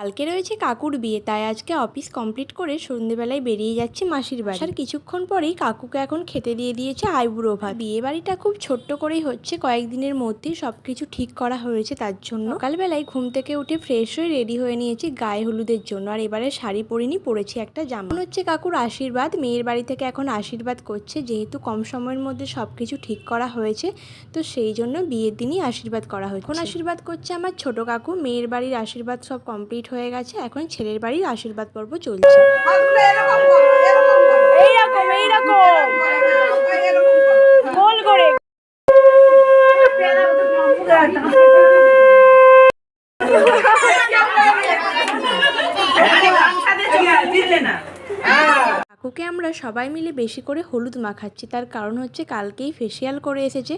কালকে রয়েছে কাকুর বিয়ে, তাই আজকে অফিস কমপ্লিট করে সন্ধ্যেবেলায় বেরিয়ে যাচ্ছি মাসির বাড়ি। আর কিছুক্ষণ পরেই কাকুকে এখন খেতে দিয়ে দিয়েছে আইবুড়ো ভাত। বিয়ে বাড়িটা খুব ছোট্ট করেই হচ্ছে, কয়েকদিনের মধ্যেই সবকিছু ঠিক করা হয়েছে। তার জন্য সকালবেলায় ঘুম থেকে উঠে ফ্রেশ হয়ে রেডি হয়ে নিয়েছি গায়ে হলুদের জন্য। আর এবারে শাড়ি পরিনি, পরেছি একটা জামা। মনে হচ্ছে কাকুর আশীর্বাদ, মেয়ের বাড়ি থেকে এখন আশীর্বাদ করছে। যেহেতু কম সময়ের মধ্যে সবকিছু ঠিক করা হয়েছে, তো সেই জন্য বিয়ের দিনই আশীর্বাদ করা হয়েছে। এখন আশীর্বাদ করছে আমার ছোট কাকু। মেয়ের বাড়ির আশীর্বাদ সব কমপ্লিট হয়ে গেছে, এখন ছেলের বাড়ির আশীর্বাদ পর্ব চলছে। গোল করে কাকুকে আমরা সবাই মিলে বেশি করে হলুদ মাখাচ্ছি। তার কারণ হচ্ছে কালকেই ফেসিয়াল করে এসেছে,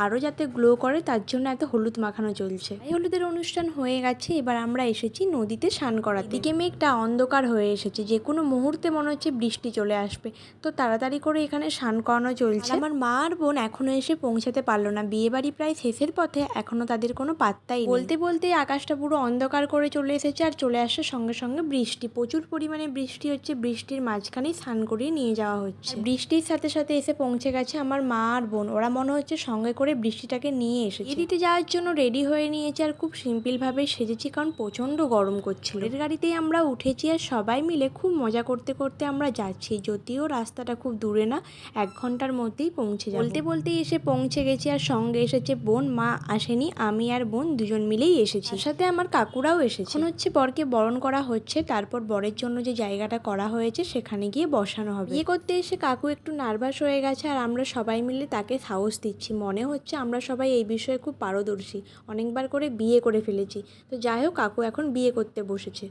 আরও যাতে গ্লো করে তার জন্য এত হলুদ মাখানো চলছে। এই হলুদের অনুষ্ঠান হয়ে গেছে, এবার আমরা এসেছি নদীতে স্নান করার দিকে। মেঘটা অন্ধকার হয়ে এসেছে, যে কোনো মুহূর্তে মনে হচ্ছে বৃষ্টি চলে আসবে, তো তাড়াতাড়ি করে এখানে স্নান করানো চলছে। আমার মা আর বোন এখনো এসে পৌঁছাতে পারলো না, বিয়ে বাড়ি প্রায় শেষের পথে, এখনো তাদের কোনো পাত্তাই নেই। বলতে বলতে আকাশটা পুরো অন্ধকার করে চলে এসেছে, আর চলে আসছে সঙ্গে সঙ্গে বৃষ্টি। প্রচুর পরিমাণে বৃষ্টি হচ্ছে, বৃষ্টির মাঝখানেই স্নান করিয়ে নিয়ে যাওয়া হচ্ছে। বৃষ্টির সাথে সাথে এসে পৌঁছে গেছে আমার মা আর বোন, ওরা মনে হচ্ছে সঙ্গে করে বৃষ্টিটাকে নিয়ে এসেছে। দিতে যাওয়ার জন্য রেডি হয়ে নিয়েছে, আর খুব সিম্পল ভাবে সেজেছি, কারণ প্রচন্ড গরম করছিল। এর গাড়িতেই আমরা উঠেছি, আর সবাই মিলে খুব মজা করতে করতে আমরা যাচ্ছি। যদিও রাস্তাটা খুব দূরে না, 1 ঘন্টার মধ্যেই পৌঁছে যাবো। বলতে বলতেই এসে পৌঁছে গেছি, আর সঙ্গে এসেছে বোন। মা আসেনি, আমি আর বোন দুজন মিলেই এসেছি। সাথে আমার কাকুরাও এসেছে। এখন হচ্ছে বরকে বরণ করা হচ্ছে, তারপর বরের জন্য যে জায়গাটা করা হয়েছে সেখানে গিয়ে বসানো হবে। বিয়ে করতে এসে কাকু একটু নার্ভাস হয়ে গেছে, আর আমরা সবাই মিলে তাকে সাহস দিচ্ছি। মনে হচ্ছে আমরা সবাই এই বিষয়ে খুব পারদর্শী, অনেকবার করে বিয়ে করে ফেলেছি। তো যাই হোক, কাকু এখন বিয়ে করতে বসেছে।